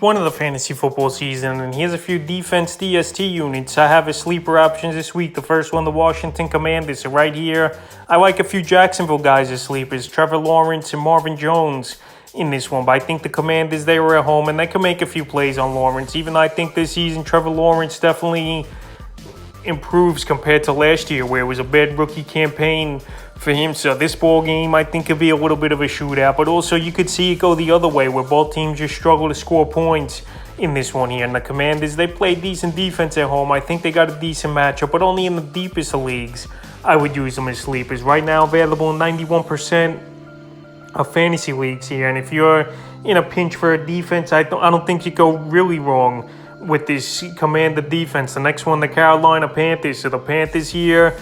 one of the fantasy football season, and here's a few defense DST units. I have his sleeper options this week. The first one, the Washington Commanders. So right here, I like a few Jacksonville guys as sleepers. Trevor Lawrence and Marvin Jones in this one. But I think the Commanders, they were at home, and they can make a few plays on Lawrence. Even though I think this season, Trevor Lawrence definitely improves compared to last year, where it was a bad rookie campaign for him. So this ball game, I think, could be a little bit of a shootout, but also you could see it go the other way, where both teams just struggle to score points in this one here. And the Commanders, they play decent defense at home. I think they got a decent matchup, but only in the deepest of leagues I would use them as sleepers. Right now, available in 91% of fantasy leagues here. And if you're in a pinch for a defense, I don't think you go really wrong with this Commander defense. The next one, the Carolina Panthers. So the Panthers here,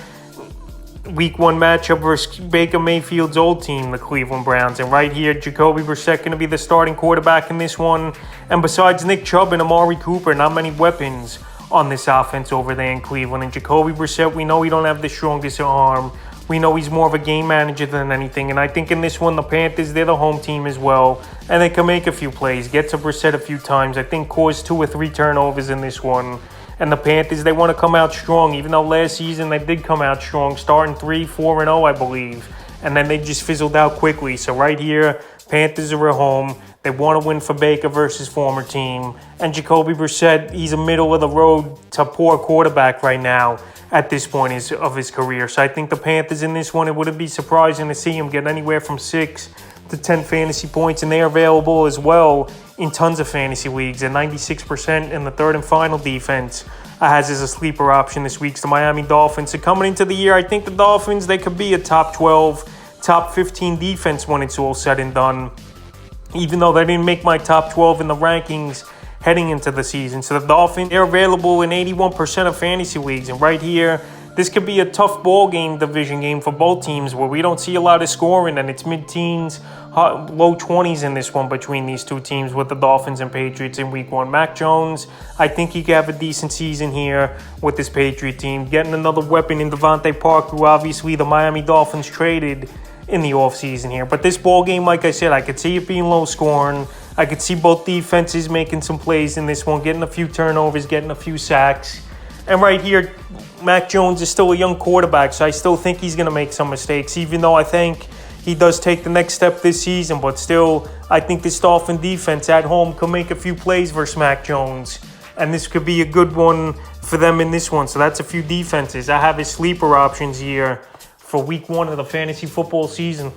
Week 1 matchup versus Baker Mayfield's old team, the Cleveland Browns. And right here, Jacoby Brissett going to be the starting quarterback in this one. And besides Nick Chubb and Amari Cooper, not many weapons on this offense over there in Cleveland. And Jacoby Brissett, we know he don't have the strongest arm. We know he's more of a game manager than anything. And I think in this one, the Panthers, they're the home team as well. And they can make a few plays, get to Brissett a few times. I think cause 2 or 3 turnovers in this one. And the Panthers, they want to come out strong, even though last season they did come out strong, starting 3-4-0, I believe. And then they just fizzled out quickly. So right here, Panthers are at home. They want to win for Baker versus former team. And Jacoby Brissett, he's a middle-of-the-road to poor quarterback right now at this point of his career. So I think the Panthers in this one, it wouldn't be surprising to see him get anywhere from 6 to 10 fantasy points. And they are available as well in tons of fantasy leagues. And 96% in the third and final defense has as a sleeper option this week's the Miami Dolphins. So coming into the year, I think the Dolphins, they could be a top 12, top 15 defense when it's all said and done, even though they didn't make my top 12 in the rankings heading into the season. So the Dolphins, they're available in 81% of fantasy leagues. And right here, this could be a tough ball game, division game for both teams, where we don't see a lot of scoring, and it's mid-teens, low 20s in this one between these two teams with the Dolphins and Patriots in Week 1. Mac Jones, I think he could have a decent season here with this Patriot team. Getting another weapon in Devontae Parker, who obviously the Miami Dolphins traded in the offseason here. But this ball game, like I said, I could see it being low scoring. I could see both defenses making some plays in this one, getting a few turnovers, getting a few sacks. And right here, Mac Jones is still a young quarterback, so I still think he's going to make some mistakes, even though I think he does take the next step this season. But still, I think this Dolphin defense at home can make a few plays versus Mac Jones. And this could be a good one for them in this one. So that's a few defenses. I have his sleeper options here for Week 1 of the fantasy football season.